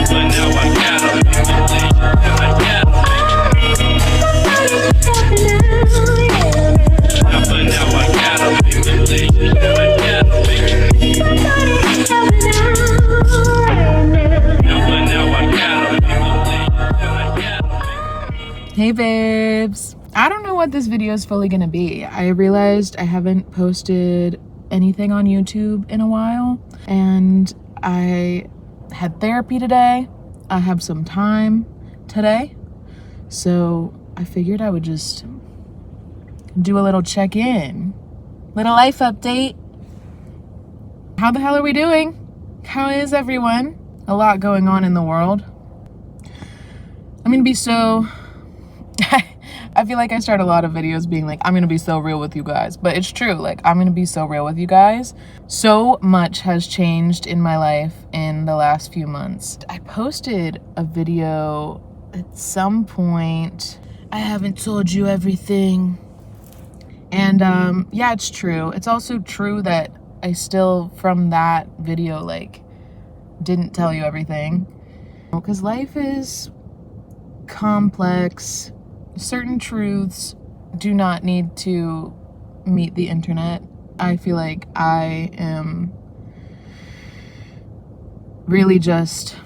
Hey babes, I don't know what this video is fully gonna be. I realized I haven't posted anything on YouTube in a while, and I had therapy today. I have some time today, so I figured I would just do a little check-in, little life update. How the hell are we doing? How is everyone? A lot going on in the world. I'm gonna be so I feel like I start a lot of videos being like, I'm gonna be so real with you guys, but it's true. Like, I'm gonna be so real with you guys. So much has changed in my life in the last few months. I posted a video at some point. I haven't told you everything. And yeah, it's true. It's also true that I still, from that video, like, didn't tell you everything. Because life is complex. Certain truths do not need to meet the internet. I feel like I am really just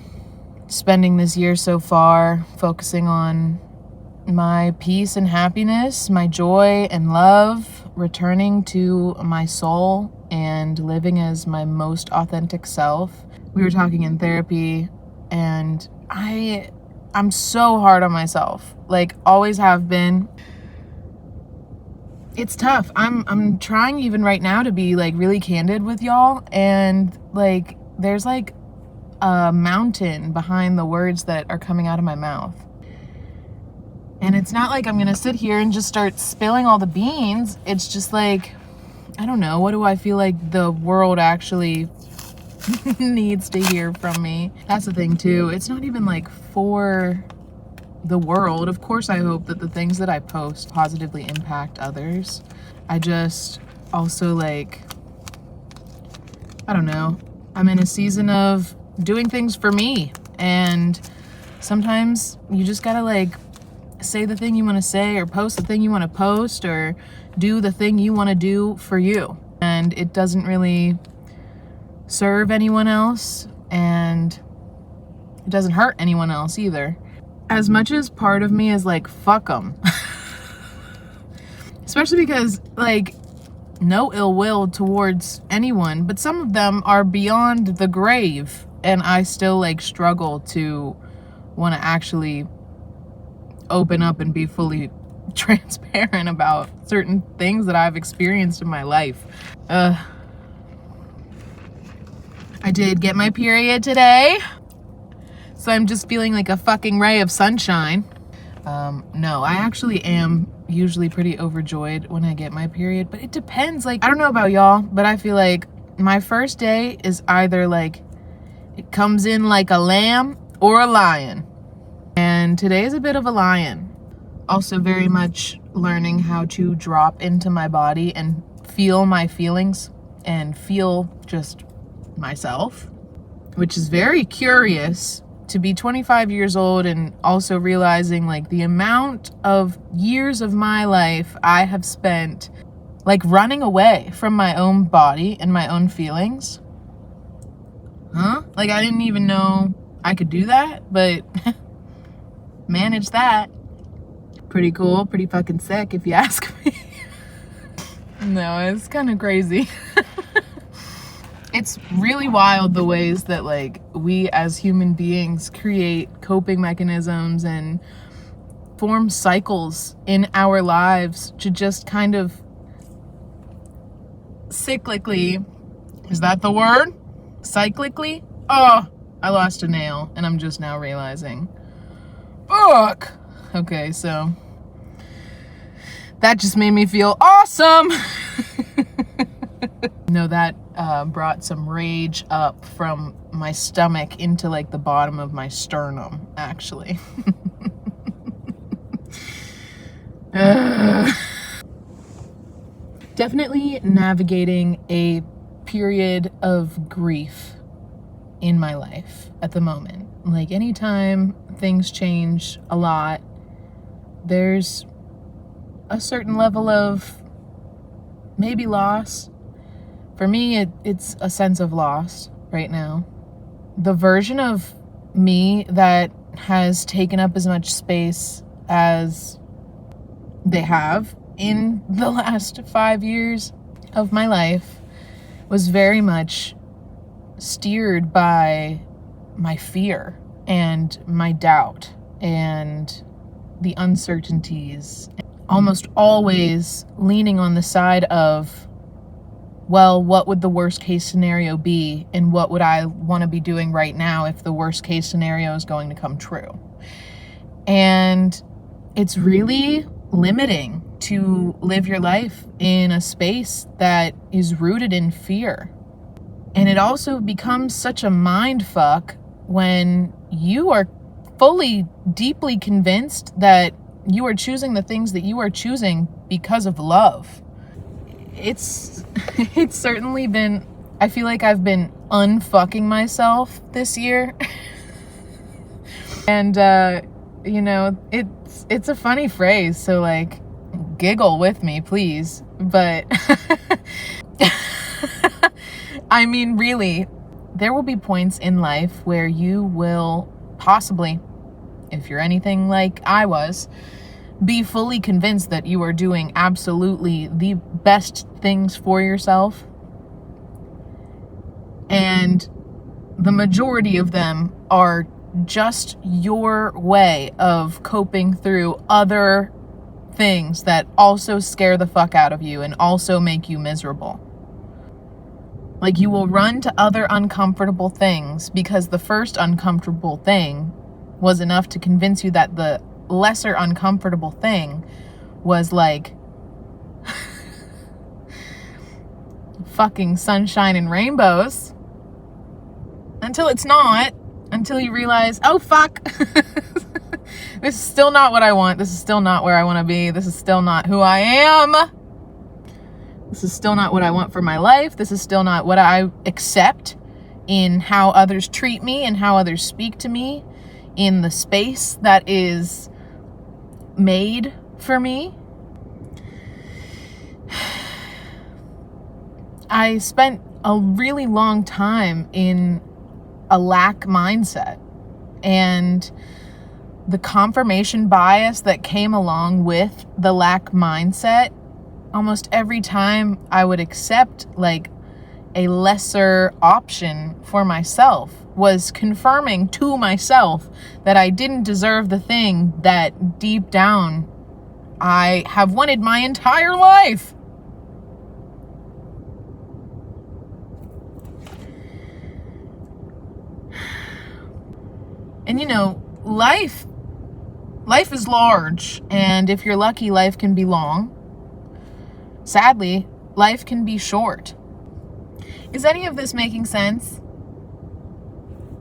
spending this year so far focusing on my peace and happiness, my joy and love, returning to my soul and living as my most authentic self. We were talking in therapy, and I'm so hard on myself, like always have been. It's tough. I'm trying even right now to be like really candid with y'all, and like there's like a mountain behind the words that are coming out of my mouth. And it's not like I'm gonna sit here and just start spilling all the beans. It's just like, I don't know, what do I feel like the world actually needs to hear from me? That's the thing too. It's not even like for the world. Of course I hope that the things that I post positively impact others. I just also, like, I don't know, I'm in a season of doing things for me, and sometimes you just gotta like say the thing you want to say, or post the thing you want to post, or do the thing you want to do for you, and it doesn't really serve anyone else, and it doesn't hurt anyone else either. As much as part of me is like, fuck them. Especially because, like, no ill will towards anyone, but some of them are beyond the grave, and I still like struggle to want to actually open up and be fully transparent about certain things that I've experienced in my life. I did get my period today, so I'm just feeling like a fucking ray of sunshine. No, I actually am usually pretty overjoyed when I get my period, but it depends. Like, I don't know about y'all, but I feel like my first day is either like it comes in like a lamb or a lion. And today is a bit of a lion. Also very much learning how to drop into my body and feel my feelings and feel just myself, which is very curious to be 25 years old and also realizing like the amount of years of my life I have spent like running away from my own body and my own feelings. Like, I didn't even know I could do that, but manage that. Pretty cool, pretty fucking sick if you ask me. No, it's kind of crazy. It's really wild the ways that like we as human beings create coping mechanisms and form cycles in our lives to just kind of cyclically, is that the word? Cyclically? Oh, I lost a nail and I'm just now realizing. Fuck. Okay, so that just made me feel awesome. No, that brought some rage up from my stomach into like the bottom of my sternum, actually. Definitely navigating a period of grief in my life at the moment. Like, anytime things change a lot, there's a certain level of maybe loss. For me, it's a sense of loss right now. The version of me that has taken up as much space as they have in the last 5 years of my life was very much steered by my fear and my doubt and the uncertainties. Almost always leaning on the side of, well, what would the worst case scenario be, and what would I want to be doing right now if the worst case scenario is going to come true? And it's really limiting to live your life in a space that is rooted in fear. And it also becomes such a mind fuck when you are fully, deeply convinced that you are choosing the things that you are choosing because of love. It's certainly been, I feel like I've been unfucking myself this year. And, you know, it's a funny phrase, so like, giggle with me, please. But I mean, really, there will be points in life where you will possibly, if you're anything like I was, be fully convinced that you are doing absolutely the best things for yourself. And the majority of them are just your way of coping through other things that also scare the fuck out of you and also make you miserable. Like, you will run to other uncomfortable things because the first uncomfortable thing was enough to convince you that the lesser uncomfortable thing was like fucking sunshine and rainbows, until it's not, until you realize, oh fuck, this is still not what I want, this is still not where I want to be, this is still not who I am, this is still not what I want for my life, this is still not what I accept in how others treat me and how others speak to me in the space that is made for me. I spent a really long time in a lack mindset, and the confirmation bias that came along with the lack mindset, almost every time I would accept like a lesser option for myself, was confirming to myself that I didn't deserve the thing that deep down I have wanted my entire life. And you know, life is large, and if you're lucky, life can be long. Sadly, life can be short. Is any of this making sense?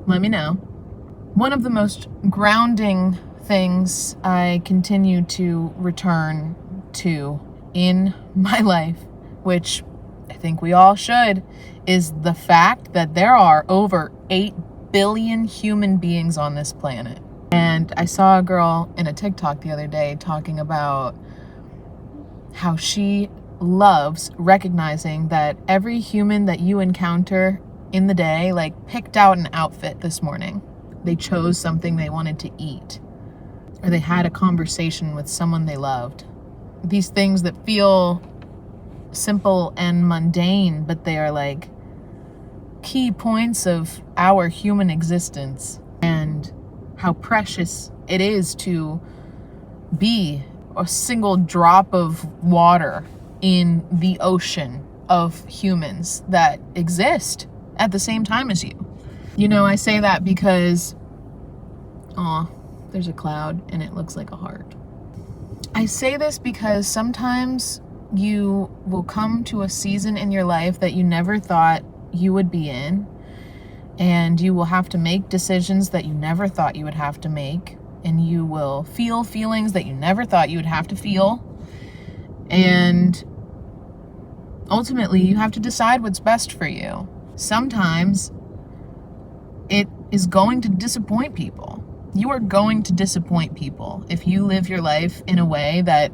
Let me know. One of the most grounding things I continue to return to in my life, which I think we all should, is the fact that there are over 8 billion human beings on this planet. And I saw a girl in a TikTok the other day talking about how she loves recognizing that every human that you encounter in the day, like, picked out an outfit this morning. They chose something they wanted to eat, or they had a conversation with someone they loved. These things that feel simple and mundane, but they are like key points of our human existence, and how precious it is to be a single drop of water in the ocean of humans that exist at the same time as you. You know, I say that because, there's a cloud and it looks like a heart. I say this because sometimes you will come to a season in your life that you never thought you would be in, and you will have to make decisions that you never thought you would have to make, and you will feel feelings that you never thought you would have to feel, and ultimately you have to decide what's best for you. Sometimes it is going to disappoint people. You are going to disappoint people if you live your life in a way that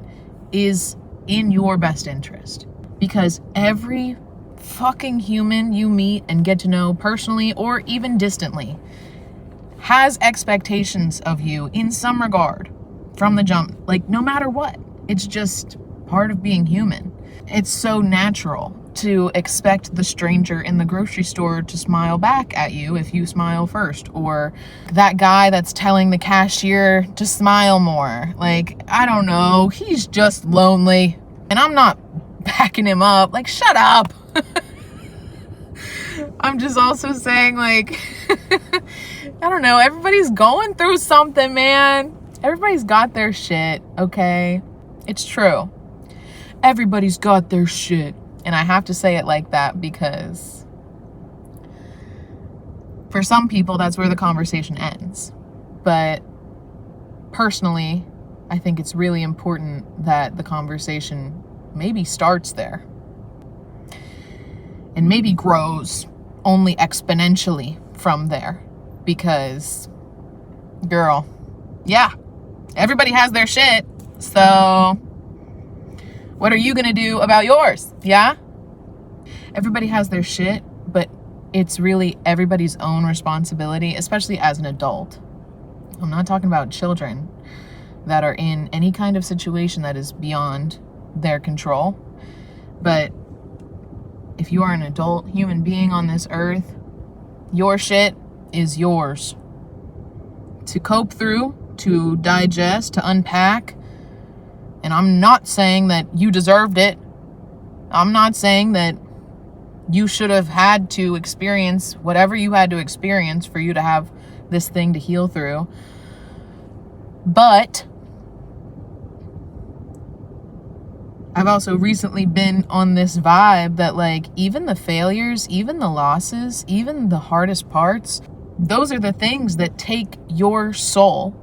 is in your best interest. Because every fucking human you meet and get to know personally or even distantly has expectations of you in some regard from the jump, like no matter what. It's just part of being human. It's so natural to expect the stranger in the grocery store to smile back at you if you smile first, or that guy that's telling the cashier to smile more. Like, I don't know, he's just lonely. And I'm not backing him up. Like, shut up. I'm just also saying, like, I don't know, everybody's going through something, man. Everybody's got their shit, okay? It's true. Everybody's got their shit. And I have to say it like that because for some people, that's where the conversation ends. But personally, I think it's really important that the conversation maybe starts there and maybe grows only exponentially from there. Because, girl, yeah, everybody has their shit. So what are you gonna do about yours? Yeah? Everybody has their shit, but it's really everybody's own responsibility, especially as an adult. I'm not talking about children that are in any kind of situation that is beyond their control. But if you are an adult human being on this earth, your shit is yours to cope through, to digest, to unpack. And I'm not saying that you deserved it. I'm not saying that you should have had to experience whatever you had to experience for you to have this thing to heal through. But I've also recently been on this vibe that, like, even the failures, even the losses, even the hardest parts, those are the things that take your soul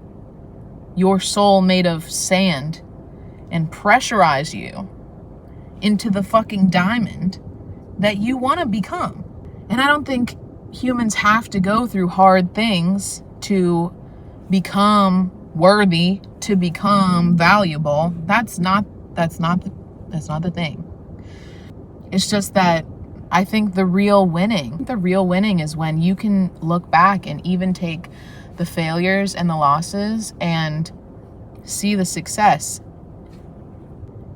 made of sand, and pressurize you into the fucking diamond that you want to become. And I don't think humans have to go through hard things to become worthy, to become valuable. That's not the thing. It's just that I think the real winning is when you can look back and even take the failures and the losses and see the success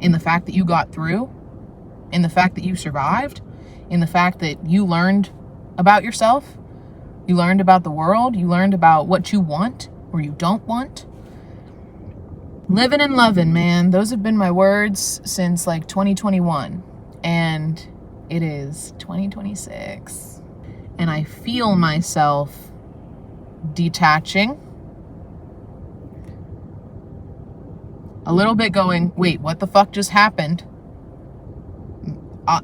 in the fact that you got through, in the fact that you survived, in the fact that you learned about yourself, you learned about the world, you learned about what you want or you don't want. Living and loving, man. Those have been my words since like 2021. And it is 2026. And I feel myself detaching. A little bit going, wait, what the fuck just happened?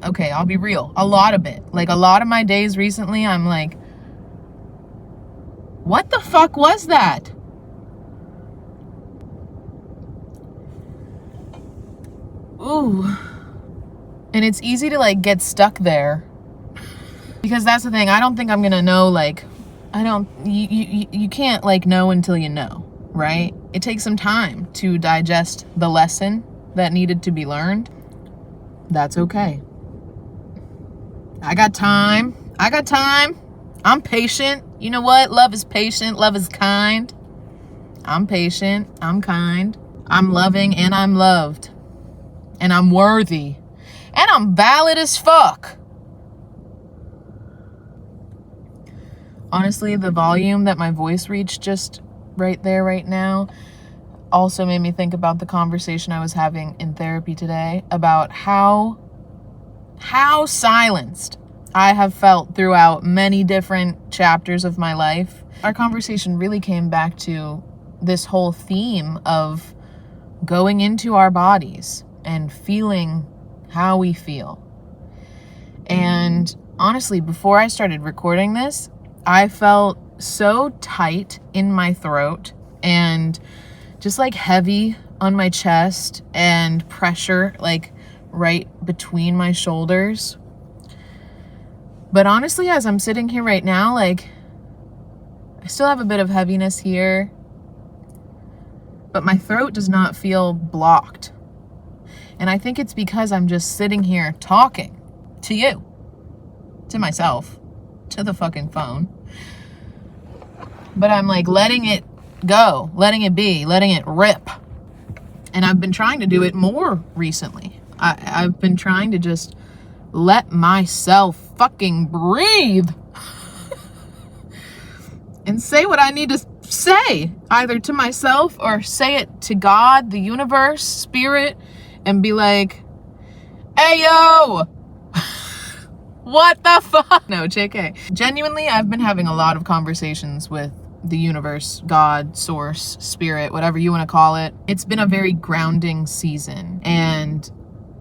Okay, I'll be real. A lot of it. Like, a lot of my days recently, I'm like, what the fuck was that? Ooh. And it's easy to, like, get stuck there. Because that's the thing. I don't think I'm gonna know, like, you can't, like, know until you know, right? It takes some time to digest the lesson that needed to be learned. That's okay. I got time. I'm patient. You know what? Love is patient. Love is kind. I'm patient. I'm kind. I'm loving and I'm loved. And I'm worthy. And I'm valid as fuck. Honestly, the volume that my voice reached just right there, right now, also made me think about the conversation I was having in therapy today about how silenced I have felt throughout many different chapters of my life. Our conversation really came back to this whole theme of going into our bodies and feeling how we feel. And honestly, before I started recording this, I felt so tight in my throat and just like heavy on my chest and pressure like right between my shoulders. But honestly, as I'm sitting here right now, like, I still have a bit of heaviness here, but my throat does not feel blocked. And I think it's because I'm just sitting here talking to you, to myself, to the fucking phone. But I'm like letting it go, letting it be, letting it rip. And I've been trying to do it more recently. I've been trying to just let myself fucking breathe and say what I need to say, either to myself or say it to God, the universe, spirit, and be like, hey, yo, what the fuck? No, JK. Genuinely, I've been having a lot of conversations with the universe, God, source, spirit, whatever you want to call it. It's been a very grounding season, and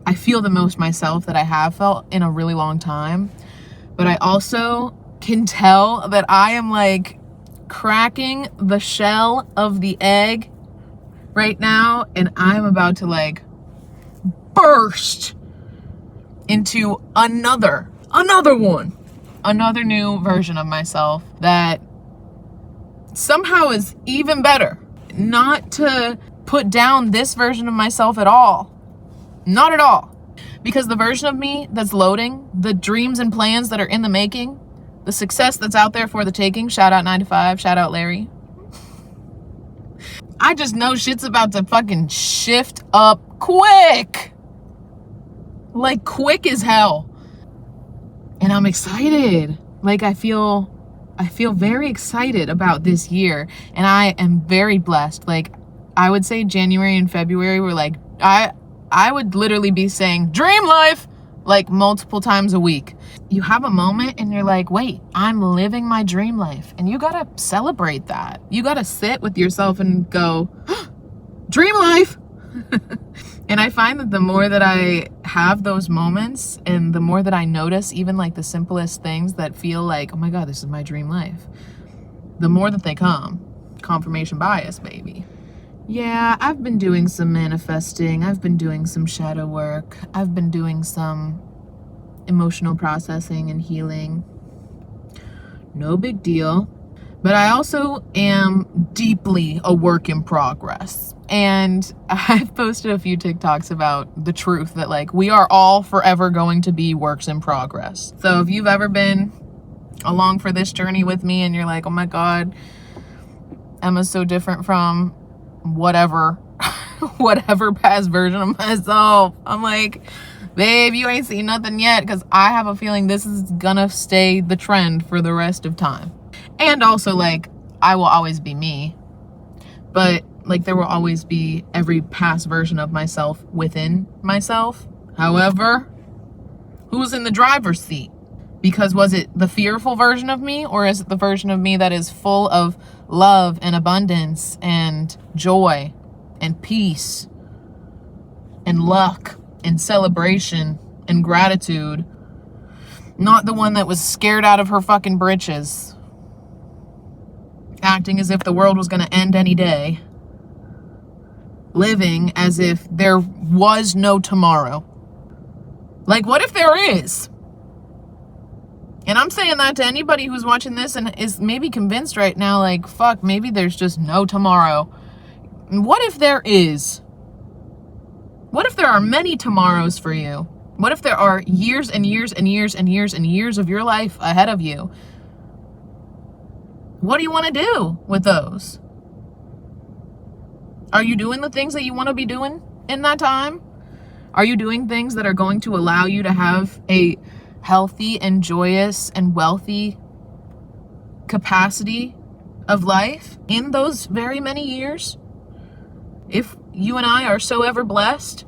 I feel the most myself that I have felt in a really long time. But I also can tell that I am like cracking the shell of the egg right now, and I'm about to like burst into another new version of myself that somehow is even better. Not to put down this version of myself at all. Not at all. Because the version of me that's loading, the dreams and plans that are in the making, the success that's out there for the taking, shout out 9 to 5, shout out Larry. I just know shit's about to fucking shift up quick. Like quick as hell. And I'm excited. Like I feel very excited about this year, and I am very blessed. Like I would say January and February were like, I would literally be saying dream life like multiple times a week. You have a moment and you're like, wait, I'm living my dream life. And you gotta celebrate that. You gotta sit with yourself and go, dream life. And I find that the more that I have those moments and the more that I notice even like the simplest things that feel like, oh my God, this is my dream life, the more that they come. Confirmation bias, baby. Yeah, I've been doing some manifesting. I've been doing some shadow work. I've been doing some emotional processing and healing. No big deal. But I also am deeply a work in progress. And I've posted a few TikToks about the truth that like we are all forever going to be works in progress. So if you've ever been along for this journey with me and you're like, oh my God, Emma's so different from whatever past version of myself. I'm like, babe, you ain't seen nothing yet, because I have a feeling this is gonna stay the trend for the rest of time. And also, like, I will always be me, but like there will always be every past version of myself within myself. However, who's in the driver's seat? Because was it the fearful version of me, or is it the version of me that is full of love and abundance and joy and peace and luck and celebration and gratitude? Not the one that was scared out of her fucking britches, acting as if the world was going to end any day, living as if there was no tomorrow. Like, what if there is? And I'm saying that to anybody who's watching this and is maybe convinced right now, like, fuck, maybe there's just no tomorrow. What if there is? What if there are many tomorrows for you? What if there are years and years and years and years and years of your life ahead of you? What do you want to do with those? Are you doing the things that you want to be doing in that time? Are you doing things that are going to allow you to have a healthy and joyous and wealthy capacity of life in those very many years? If you and I are so ever blessed.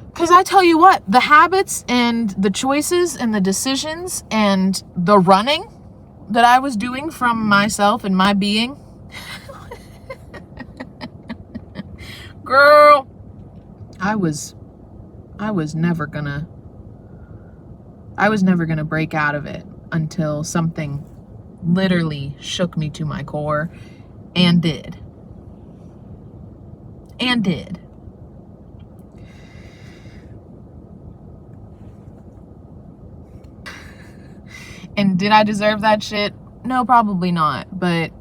Because I tell you what, the habits and the choices and the decisions and the running that I was doing from myself and my being, girl, I was never gonna break out of it until something literally shook me to my core, and did. And did I deserve that shit? No, probably not. But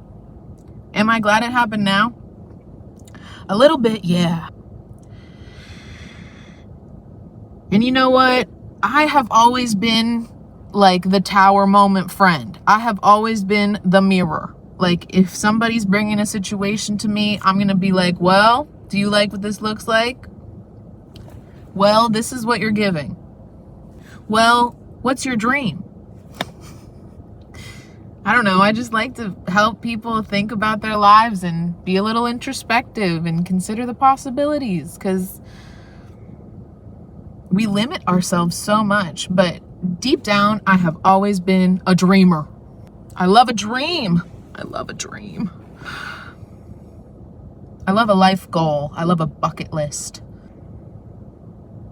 am I glad it happened now? A little bit, yeah. And you know what? I have always been like the tower moment friend. I have always been the mirror. Like, if somebody's bringing a situation to me, I'm going to be like, well, do you like what this looks like? Well, this is what you're giving. Well, what's your dream? I don't know. I just like to help people think about their lives and be a little introspective and consider the possibilities, because we limit ourselves so much. But deep down, I have always been a dreamer. I love a dream. I love a dream. I love a life goal. I love a bucket list.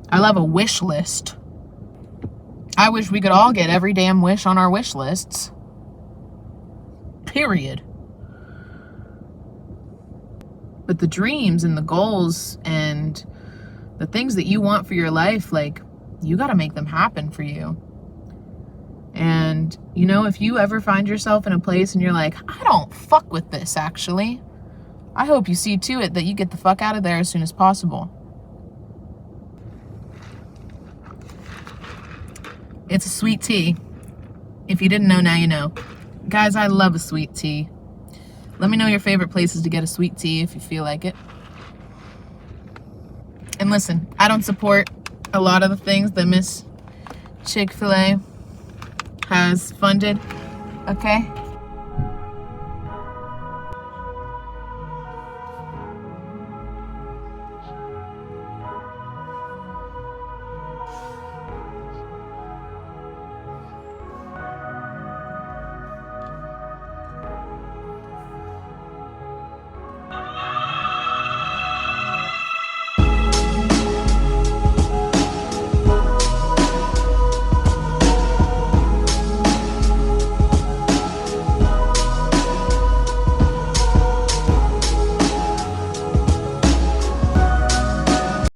I love a wish list. I wish we could all get every damn wish on our wish lists. Period. But the dreams and the goals and the things that you want for your life, like, you got to make them happen for you. And, you know, if you ever find yourself in a place and you're like, I don't fuck with this, actually, I hope you see to it that you get the fuck out of there as soon as possible. It's a sweet tea. If you didn't know, now you know. Guys, I love a sweet tea. Let me know your favorite places to get a sweet tea if you feel like it. And listen, I don't support a lot of the things that Miss Chick-fil-A has funded, okay?